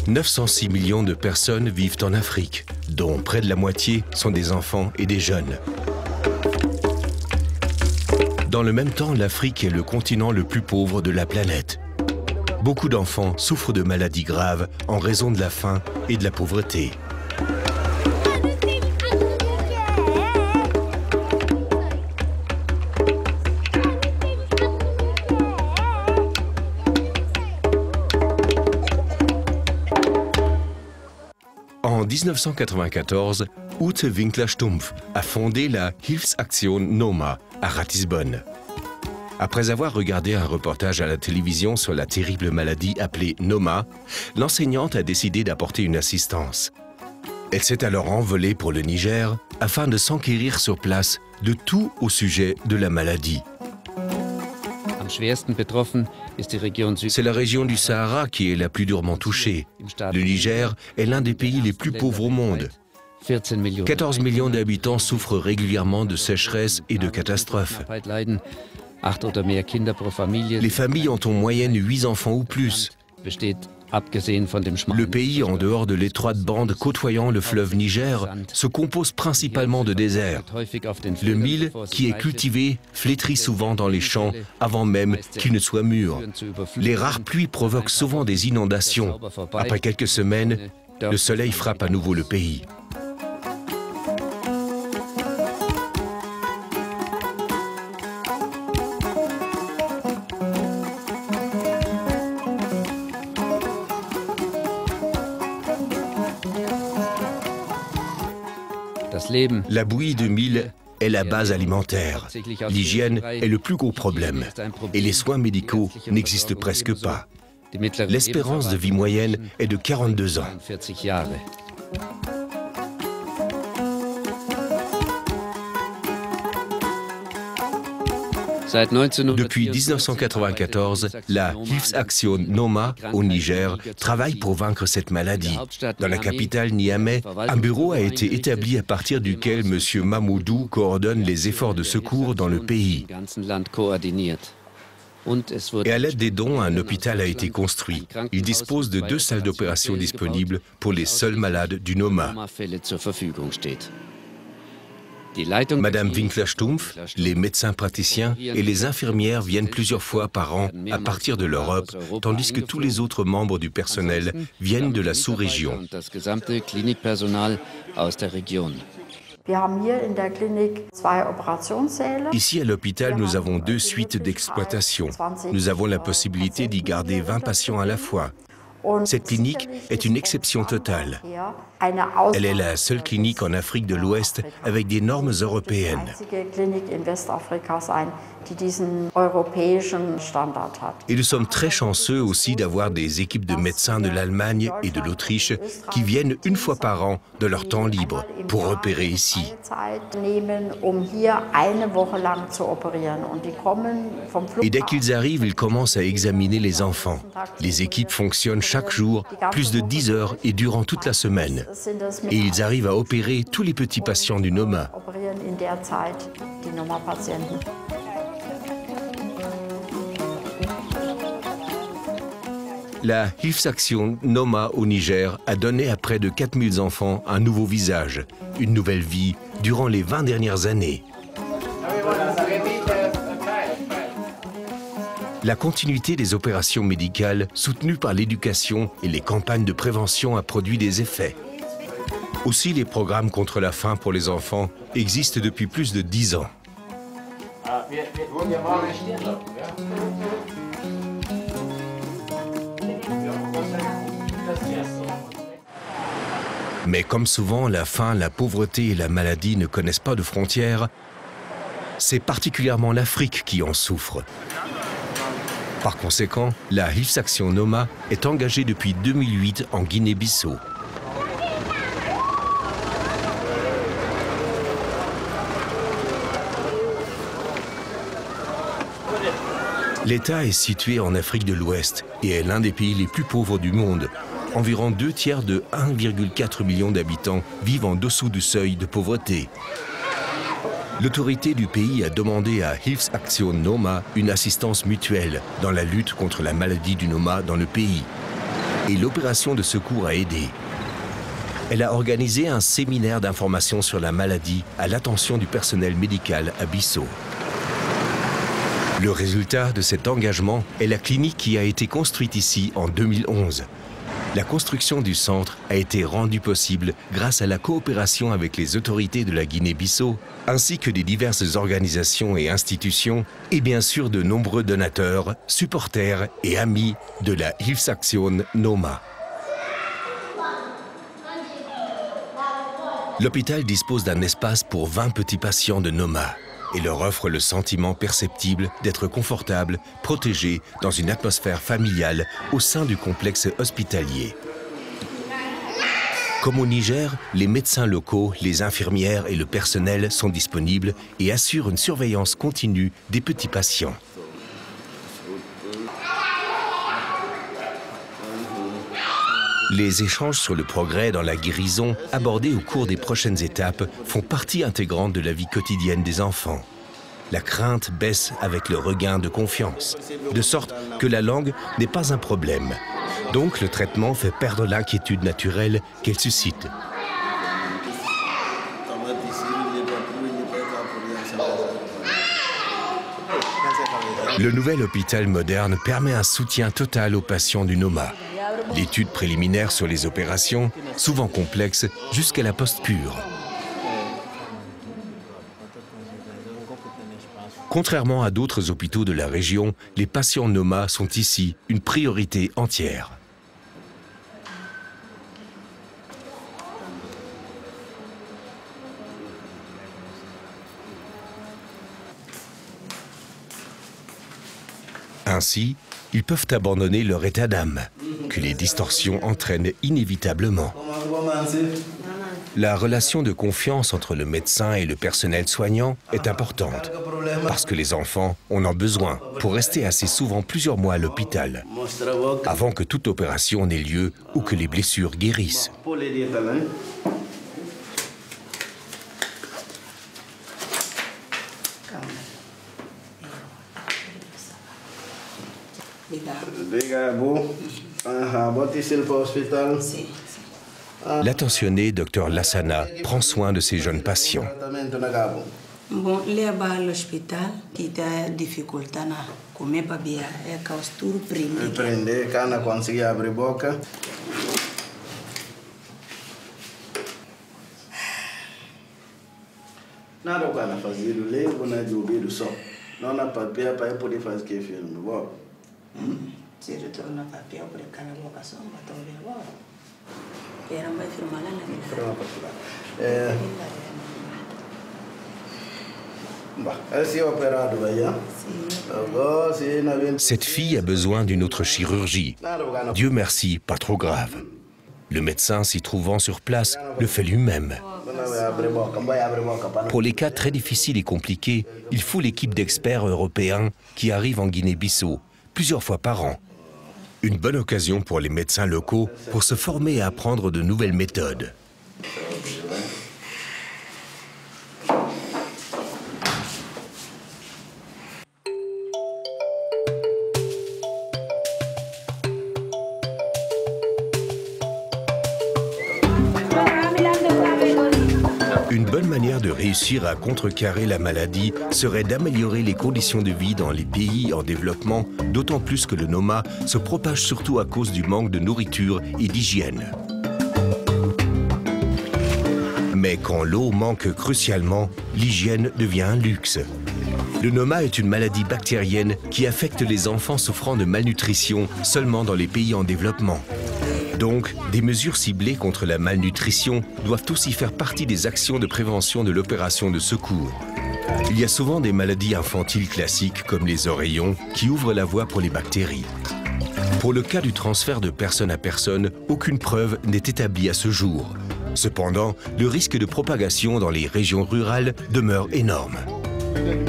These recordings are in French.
906 millions de personnes vivent en Afrique, dont près de la moitié sont des enfants et des jeunes. Dans le même temps, l'Afrique est le continent le plus pauvre de la planète. Beaucoup d'enfants souffrent de maladies graves en raison de la faim et de la pauvreté. En 1994, Ute Winkler-Stumpf a fondé la Hilfsaktion Noma à Ratisbonne. Après avoir regardé un reportage à la télévision sur la terrible maladie appelée Noma, l'enseignante a décidé d'apporter une assistance. Elle s'est alors envolée pour le Niger afin de s'enquérir sur place de tout au sujet de la maladie. C'est la région du Sahara qui est la plus durement touchée. Le Niger est l'un des pays les plus pauvres au monde. 14 millions d'habitants souffrent régulièrement de sécheresse et de catastrophes. Les familles ont en moyenne 8 enfants ou plus. Le pays, en dehors de l'étroite bande côtoyant le fleuve Niger, se compose principalement de déserts. Le mil, qui est cultivé, flétrit souvent dans les champs avant même qu'il ne soit mûr. Les rares pluies provoquent souvent des inondations. Après quelques semaines, le soleil frappe à nouveau le pays. La bouillie de mil est la base alimentaire. L'hygiène est le plus gros problème et les soins médicaux n'existent presque pas. L'espérance de vie moyenne est de 42 ans. Depuis 1994, la Hilfsaktion Noma au Niger travaille pour vaincre cette maladie. Dans la capitale Niamey, un bureau a été établi à partir duquel M. Mamoudou coordonne les efforts de secours dans le pays. Et à l'aide des dons, un hôpital a été construit. Il dispose de 2 salles d'opération disponibles pour les seuls malades du Noma. Madame Winkler-Stumpf, les médecins praticiens et les infirmières viennent plusieurs fois par an à partir de l'Europe, tandis que tous les autres membres du personnel viennent de la sous-région. Ici à l'hôpital, nous avons 2 suites d'exploitation. Nous avons la possibilité d'y garder 20 patients à la fois. Cette clinique est une exception totale. Elle est la seule clinique en Afrique de l'Ouest avec des normes européennes. Et nous sommes très chanceux aussi d'avoir des équipes de médecins de l'Allemagne et de l'Autriche qui viennent une fois par an de leur temps libre pour opérer ici. Et dès qu'ils arrivent, ils commencent à examiner les enfants. Les équipes fonctionnent chaque jour, plus de 10 heures et durant toute la semaine. Et ils arrivent à opérer tous les petits patients du Noma. La Hilfsaktion Noma au Niger a donné à près de 4000 enfants un nouveau visage, une nouvelle vie durant les 20 dernières années. La continuité des opérations médicales soutenues par l'éducation et les campagnes de prévention a produit des effets. Aussi, les programmes contre la faim pour les enfants existent depuis plus de 10 ans. Mais comme souvent, la faim, la pauvreté et la maladie ne connaissent pas de frontières. C'est particulièrement l'Afrique qui en souffre. Par conséquent, la Hilfsaktion Noma est engagée depuis 2008 en Guinée-Bissau. L'État est situé en Afrique de l'Ouest et est l'un des pays les plus pauvres du monde. Environ 2 tiers de 1,4 million d'habitants vivent en dessous du seuil de pauvreté. L'autorité du pays a demandé à Hilfsaktion Noma une assistance mutuelle dans la lutte contre la maladie du Noma dans le pays. et l'opération de secours a aidé. Elle a organisé un séminaire d'information sur la maladie à l'attention du personnel médical à Bissau. Le résultat de cet engagement est la clinique qui a été construite ici en 2011. La construction du centre a été rendue possible grâce à la coopération avec les autorités de la Guinée-Bissau, ainsi que des diverses organisations et institutions, et bien sûr de nombreux donateurs, supporters et amis de la Hilfsaktion Noma. L'hôpital dispose d'un espace pour 20 petits patients de Noma et leur offre le sentiment perceptible d'être confortable, protégé dans une atmosphère familiale au sein du complexe hospitalier. Comme au Niger, les médecins locaux, les infirmières et le personnel sont disponibles et assurent une surveillance continue des petits patients. Les échanges sur le progrès dans la guérison, abordés au cours des prochaines étapes, font partie intégrante de la vie quotidienne des enfants. La crainte baisse avec le regain de confiance, de sorte que la langue n'est pas un problème. Donc le traitement fait perdre l'inquiétude naturelle qu'elle suscite. Le nouvel hôpital moderne permet un soutien total aux patients du Noma. L'étude préliminaire sur les opérations, souvent complexes, jusqu'à la post-cure. Contrairement à d'autres hôpitaux de la région, les patients Noma sont ici une priorité entière. Ainsi, ils peuvent abandonner leur état d'âme, que les distorsions entraînent inévitablement. La relation de confiance entre le médecin et le personnel soignant est importante, parce que les enfants en ont besoin pour rester assez souvent plusieurs mois à l'hôpital, avant que toute opération n'ait lieu ou que les blessures guérissent. L'attentionné Dr Lassana prend soin de ses jeunes patients. Bon, là-bas à l'hôpital, qui a difficulté na come babia é caustur prende. Prende, kana conseguir abrir boca. Nada o kana fazer o levo na de ouvir só. Não na papel para poder fazer que filme, bom. Se retorna papel para kana boca só, para ouvir bom. Era mais firmar lá na vida. Cette fille a besoin d'une autre chirurgie. Dieu merci, pas trop grave. Le médecin s'y trouvant sur place le fait lui-même. Pour les cas très difficiles et compliqués, il faut l'équipe d'experts européens qui arrivent en Guinée-Bissau plusieurs fois par an. Une bonne occasion pour les médecins locaux pour se former et apprendre de nouvelles méthodes. Une bonne manière de réussir à contrecarrer la maladie serait d'améliorer les conditions de vie dans les pays en développement, d'autant plus que le Noma se propage surtout à cause du manque de nourriture et d'hygiène. Mais quand l'eau manque crucialement, l'hygiène devient un luxe. Le Noma est une maladie bactérienne qui affecte les enfants souffrant de malnutrition seulement dans les pays en développement. Donc, des mesures ciblées contre la malnutrition doivent aussi faire partie des actions de prévention de l'opération de secours. Il y a souvent des maladies infantiles classiques comme les oreillons qui ouvrent la voie pour les bactéries. Pour le cas du transfert de personne à personne, aucune preuve n'est établie à ce jour. Cependant, le risque de propagation dans les régions rurales demeure énorme.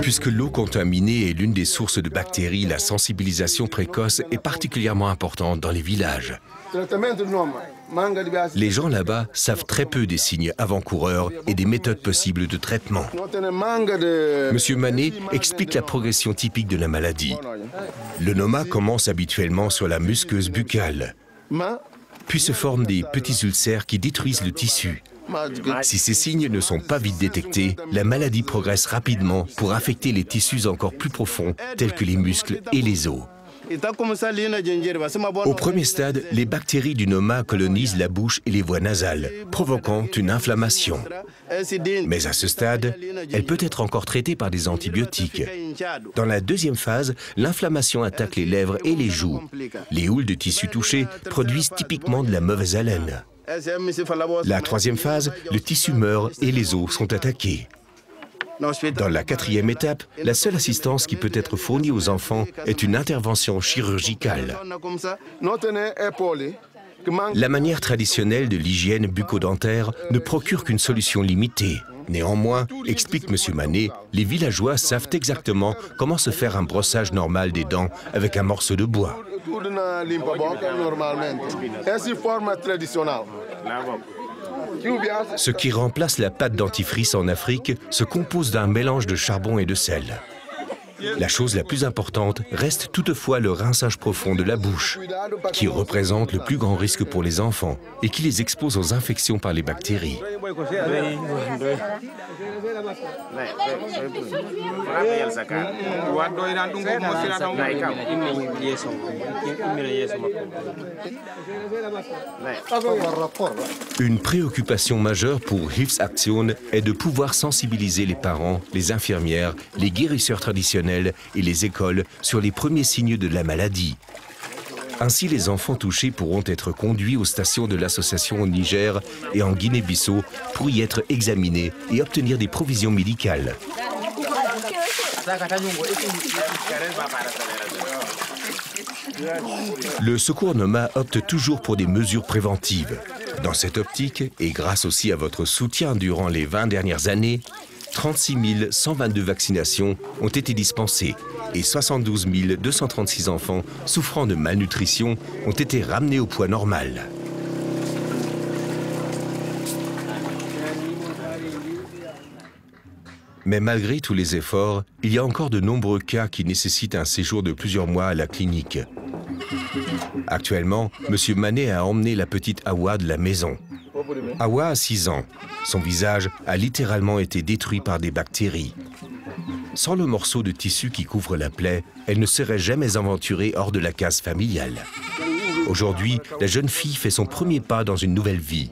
Puisque l'eau contaminée est l'une des sources de bactéries, la sensibilisation précoce est particulièrement importante dans les villages. Les gens là-bas savent très peu des signes avant-coureurs et des méthodes possibles de traitement. Monsieur Mané explique la progression typique de la maladie. Le Noma commence habituellement sur la musqueuse buccale. puis se forment des petits ulcères qui détruisent le tissu. Si ces signes ne sont pas vite détectés, la maladie progresse rapidement pour affecter les tissus encore plus profonds, tels que les muscles et les os. Au premier stade, les bactéries du noma colonisent la bouche et les voies nasales, provoquant une inflammation. Mais à ce stade, elle peut être encore traitée par des antibiotiques. Dans la deuxième phase, l'inflammation attaque les lèvres et les joues. Les houles de tissu touchés produisent typiquement de la mauvaise haleine. La troisième phase, le tissu meurt et les os sont attaqués. Dans la quatrième étape, la seule assistance qui peut être fournie aux enfants est une intervention chirurgicale. La manière traditionnelle de l'hygiène bucco-dentaire ne procure qu'une solution limitée. Néanmoins, explique M. Manet, les villageois savent exactement comment se faire un brossage normal des dents avec un morceau de bois. Ce qui remplace la pâte dentifrice en Afrique se compose d'un mélange de charbon et de sel. La chose la plus importante reste toutefois le rinçage profond de la bouche, qui représente le plus grand risque pour les enfants et qui les expose aux infections par les bactéries. Une préoccupation majeure pour Hilfsaktion est de pouvoir sensibiliser les parents, les infirmières, les guérisseurs traditionnels et les écoles sur les premiers signes de la maladie. Ainsi, les enfants touchés pourront être conduits aux stations de l'association au Niger et en Guinée-Bissau pour y être examinés et obtenir des provisions médicales. Le Secours Noma opte toujours pour des mesures préventives. Dans cette optique, et grâce aussi à votre soutien durant les 20 dernières années, 36 122 vaccinations ont été dispensées et 72 236 enfants souffrant de malnutrition ont été ramenés au poids normal. Mais malgré tous les efforts, il y a encore de nombreux cas qui nécessitent un séjour de plusieurs mois à la clinique. Actuellement, M. Manet a emmené la petite Awa de la maison. Awa a 6 ans. Son visage a littéralement été détruit par des bactéries. Sans le morceau de tissu qui couvre la plaie, elle ne serait jamais aventurée hors de la case familiale. Aujourd'hui, la jeune fille fait son premier pas dans une nouvelle vie.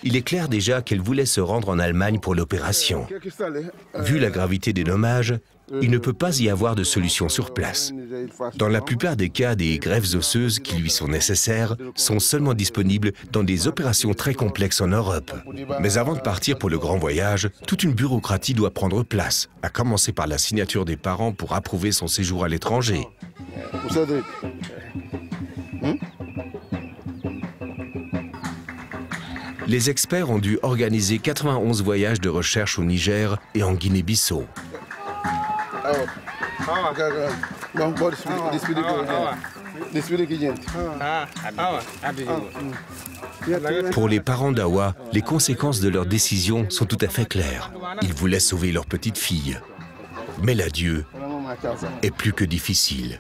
Il est clair déjà qu'elle voulait se rendre en Allemagne pour l'opération. Vu la gravité des dommages, il ne peut pas y avoir de solution sur place. Dans la plupart des cas, des greffes osseuses qui lui sont nécessaires sont seulement disponibles dans des opérations très complexes en Europe. Mais avant de partir pour le grand voyage, toute une bureaucratie doit prendre place, à commencer par la signature des parents pour approuver son séjour à l'étranger. Les experts ont dû organiser 91 voyages de recherche au Niger et en Guinée-Bissau. Pour les parents d'Awa, les conséquences de leur décision sont tout à fait claires. Ils voulaient sauver leur petite fille. Mais l'adieu est plus que difficile.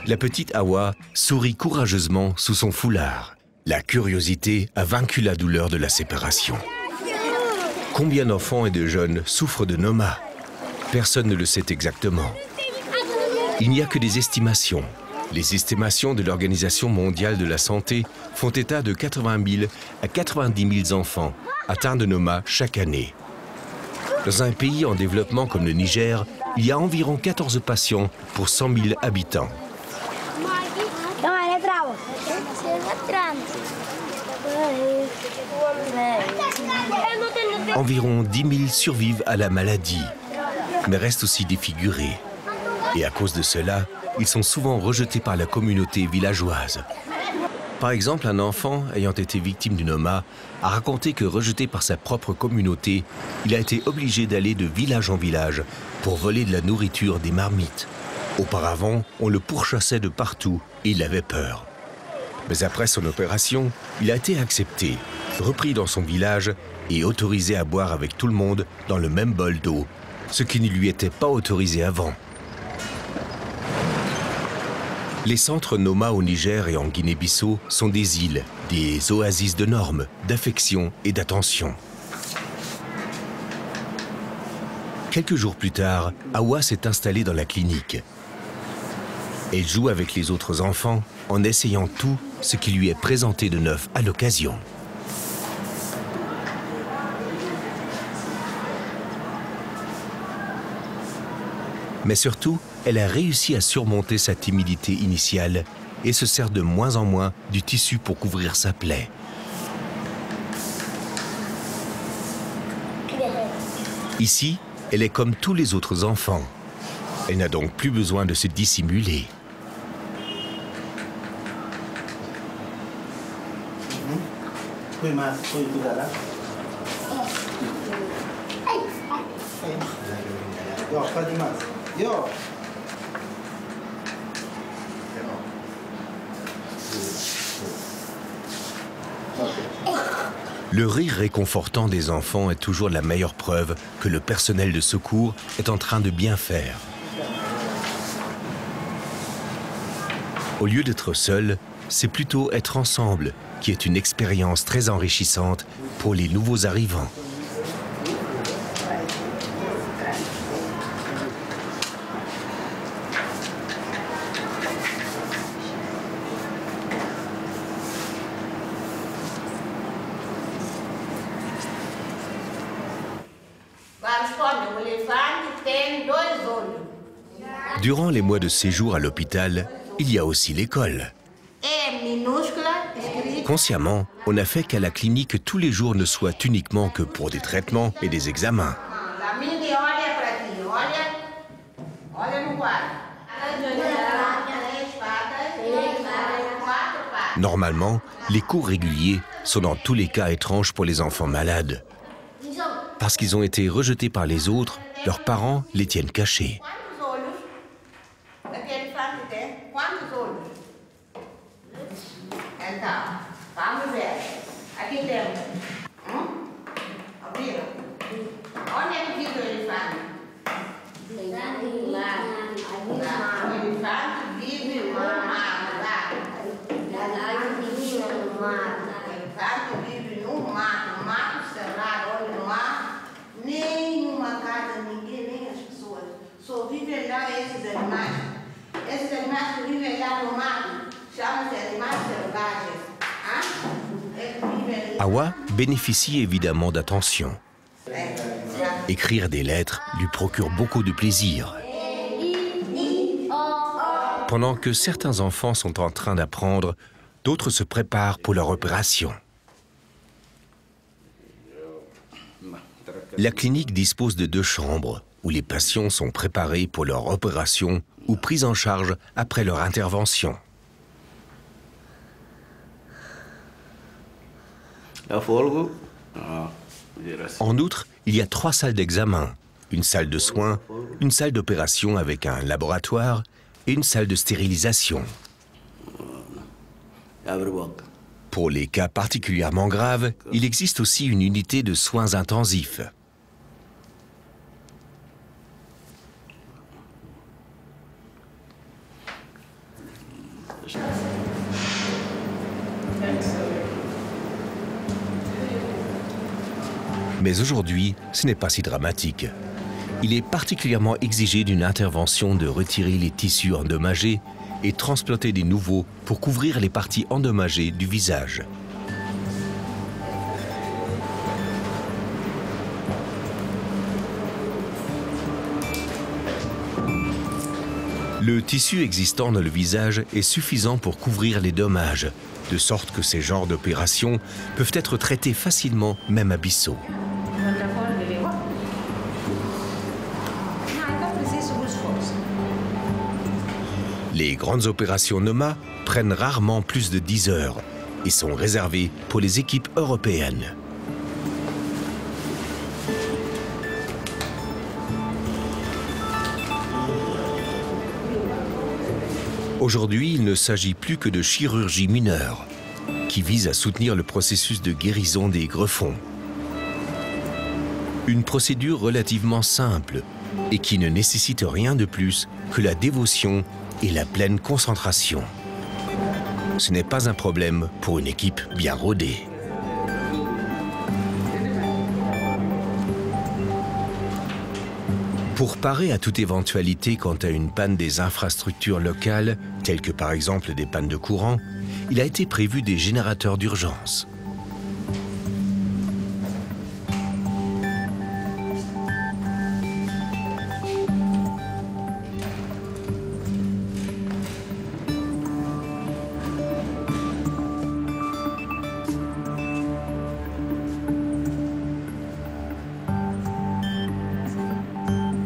La petite Awa sourit courageusement sous son foulard. La curiosité a vaincu la douleur de la séparation. Combien d'enfants et de jeunes souffrent de Noma? Personne ne le sait exactement. Il n'y a que des estimations. Les estimations de l'Organisation mondiale de la santé font état de 80 000 à 90 000 enfants atteints de Noma chaque année. Dans un pays en développement comme le Niger, il y a environ 14 patients pour 100 000 habitants. Environ 10 000 survivent à la maladie, mais restent aussi défigurés. Et à cause de cela, ils sont souvent rejetés par la communauté villageoise. Par exemple, un enfant ayant été victime d'une Noma a raconté que, rejeté par sa propre communauté, il a été obligé d'aller de village en village pour voler de la nourriture des marmites. Auparavant, on le pourchassait de partout et il avait peur. Mais après son opération, il a été accepté, repris dans son village et autorisé à boire avec tout le monde dans le même bol d'eau, ce qui ne lui était pas autorisé avant. Les centres Noma au Niger et en Guinée-Bissau sont des îles, des oasis de normes, d'affection et d'attention. Quelques jours plus tard, Awa s'est installée dans la clinique. Elle joue avec les autres enfants en essayant tout ce qui lui est présenté de neuf à l'occasion. Mais surtout, elle a réussi à surmonter sa timidité initiale et se sert de moins en moins du tissu pour couvrir sa plaie. Ici, elle est comme tous les autres enfants. Elle n'a donc plus besoin de se dissimuler. Le rire réconfortant des enfants est toujours la meilleure preuve que le personnel de secours est en train de bien faire. Au lieu d'être seul, c'est plutôt être ensemble qui est une expérience très enrichissante pour les nouveaux arrivants. Durant les mois de séjour à l'hôpital, il y a aussi l'école. Consciemment, on a fait qu'à la clinique, tous les jours ne soient uniquement que pour des traitements et des examens. Normalement, les cours réguliers sont dans tous les cas étranges pour les enfants malades. Parce qu'ils ont été rejetés par les autres, leurs parents les tiennent cachés. Awa bénéficie évidemment d'attention. Écrire des lettres lui procure beaucoup de plaisir. Pendant que certains enfants sont en train d'apprendre, d'autres se préparent pour leur opération. La clinique dispose de 2 chambres où les patients sont préparés pour leur opération ou pris en charge après leur intervention. En outre, il y a 3 salles d'examen, une salle de soins, une salle d'opération avec un laboratoire et une salle de stérilisation. Pour les cas particulièrement graves, il existe aussi une unité de soins intensifs. Mais aujourd'hui, ce n'est pas si dramatique. Il est particulièrement exigé d'une intervention de retirer les tissus endommagés et transplanter des nouveaux pour couvrir les parties endommagées du visage. Le tissu existant dans le visage est suffisant pour couvrir les dommages, de sorte que ces genres d'opérations peuvent être traités facilement, même à Bissau. Les grandes opérations Noma prennent rarement plus de 10 heures et sont réservés pour les équipes européennes. Aujourd'hui, il ne s'agit plus que de chirurgie mineure, qui vise à soutenir le processus de guérison des greffons. Une procédure relativement simple et qui ne nécessite rien de plus que la dévotion et la pleine concentration. Ce n'est pas un problème pour une équipe bien rodée. Pour parer à toute éventualité quant à une panne des infrastructures locales, telles que par exemple des pannes de courant, il a été prévu des générateurs d'urgence.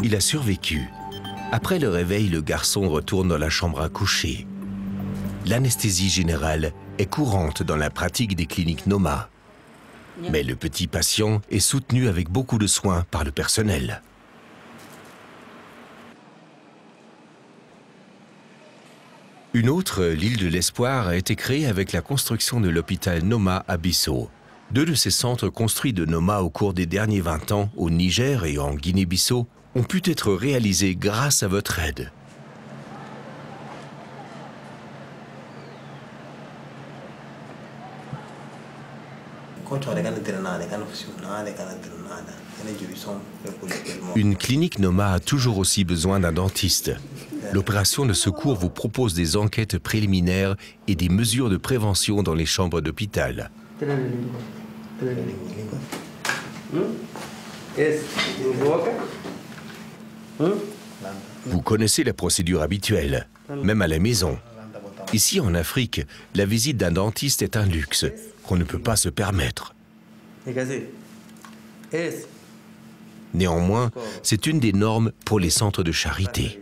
Il a survécu. Après le réveil, le garçon retourne dans la chambre à coucher. L'anesthésie générale est courante dans la pratique des cliniques Noma. Mais le petit patient est soutenu avec beaucoup de soins par le personnel. Une autre, l'île de l'Espoir, a été créée avec la construction de l'hôpital Noma à Bissau. Deux de ces centres construits de Noma au cours des derniers 20 ans au Niger et en Guinée-Bissau ont pu être réalisés grâce à votre aide. Une clinique Noma a toujours aussi besoin d'un dentiste. L'opération de secours vous propose des enquêtes préliminaires et des mesures de prévention dans les chambres d'hôpital. Vous connaissez la procédure habituelle, même à la maison. Ici, en Afrique, la visite d'un dentiste est un luxe qu'on ne peut pas se permettre. Néanmoins, c'est une des normes pour les centres de charité.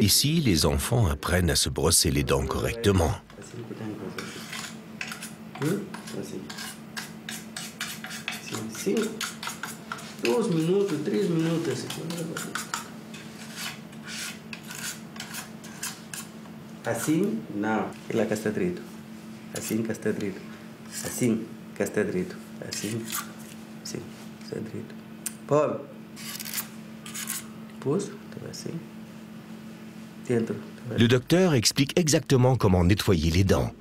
Ici, les enfants apprennent à se brosser les dents correctement. Assim, não. Ela está direito. Assim, está direito. Assim, está direito. Assim, sim, está direito. Paul. Pousse, assim. Dentro. Le docteur explique exactement comment nettoyer les dents.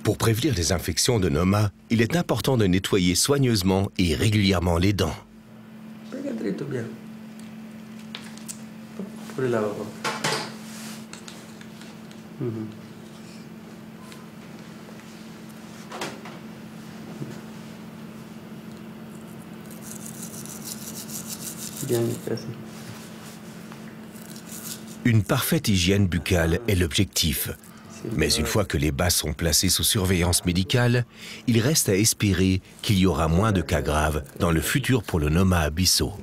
Pour prévenir les infections de Noma, il est important de nettoyer soigneusement et régulièrement les dents. Pega direito bien. Por el lado. Bien, merci. Une parfaite hygiène buccale est l'objectif. Mais une fois que les bas sont placés sous surveillance médicale, il reste à espérer qu'il y aura moins de cas graves dans le futur pour le Noma à Bissau.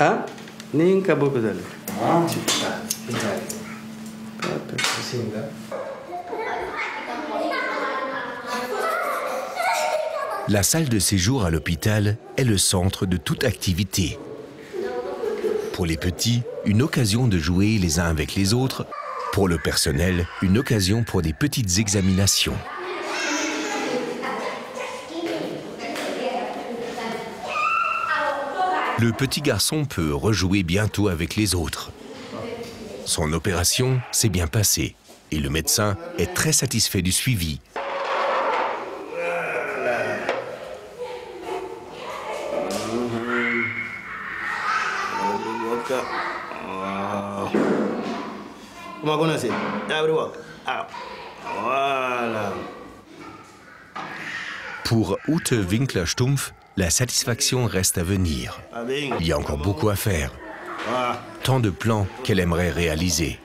Ah, nem acabou com ele. La salle de séjour à l'hôpital est le centre de toute activité. Pour les petits, une occasion de jouer les uns avec les autres. Pour le personnel, une occasion pour des petites examinations. Le petit garçon peut rejouer bientôt avec les autres. Son opération s'est bien passée et le médecin est très satisfait du suivi. Pour Ute Winkler-Stumpf, la satisfaction reste à venir. Il y a encore beaucoup à faire. Tant de plans qu'elle aimerait réaliser.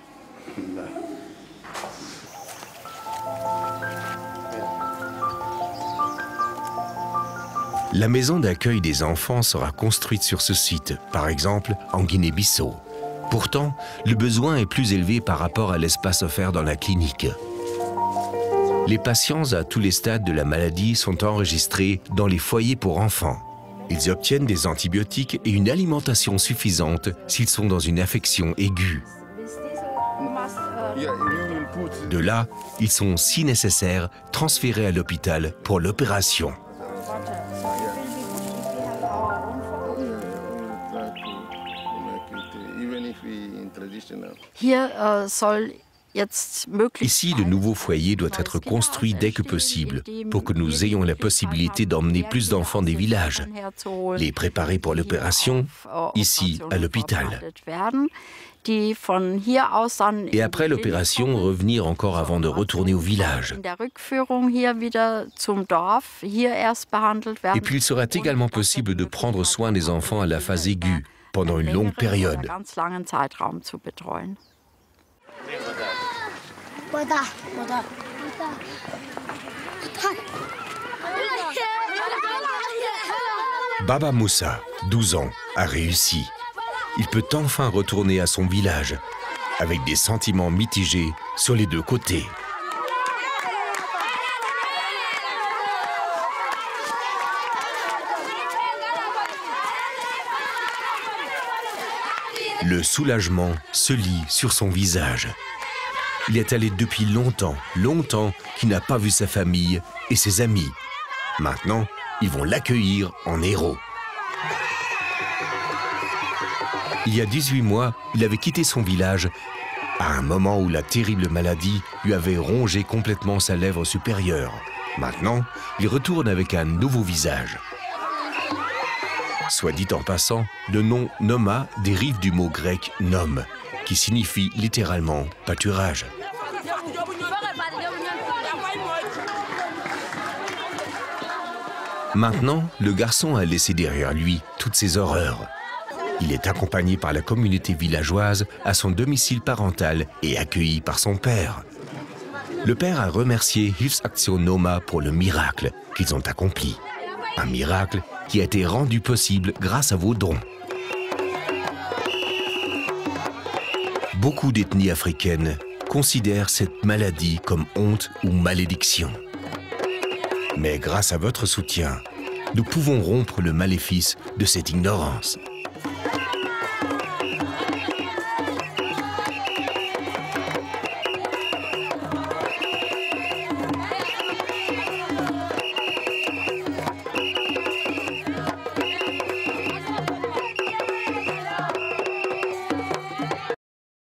La maison d'accueil des enfants sera construite sur ce site, par exemple en Guinée-Bissau. Pourtant, le besoin est plus élevé par rapport à l'espace offert dans la clinique. Les patients à tous les stades de la maladie sont enregistrés dans les foyers pour enfants. Ils obtiennent des antibiotiques et une alimentation suffisante s'ils sont dans une infection aiguë. De là, ils sont, si nécessaire, transférés à l'hôpital pour l'opération. Ici, le nouveau foyer doit être construit dès que possible pour que nous ayons la possibilité d'emmener plus d'enfants des villages, les préparer pour l'opération, ici à l'hôpital. Et après l'opération, revenir encore avant de retourner au village. Et puis il sera également possible de prendre soin des enfants à la phase aiguë pendant une longue période. Baba Moussa, 12 ans, a réussi. Il peut enfin retourner à son village, avec des sentiments mitigés sur les deux côtés. Le soulagement se lit sur son visage. Il est allé depuis longtemps qu'il n'a pas vu sa famille et ses amis. Maintenant, ils vont l'accueillir en héros. Il y a 18 mois, il avait quitté son village à un moment où la terrible maladie lui avait rongé complètement sa lèvre supérieure. Maintenant, il retourne avec un nouveau visage. Soit dit en passant, le nom Noma dérive du mot grec nom, qui signifie littéralement pâturage. Maintenant, le garçon a laissé derrière lui toutes ces horreurs. Il est accompagné par la communauté villageoise à son domicile parental et accueilli par son père. Le père a remercié Hilfsaktion Noma pour le miracle qu'ils ont accompli. Un miracle qui a été rendu possible grâce à vos dons. Beaucoup d'ethnies africaines considèrent cette maladie comme honte ou malédiction. Mais grâce à votre soutien, nous pouvons rompre le maléfice de cette ignorance.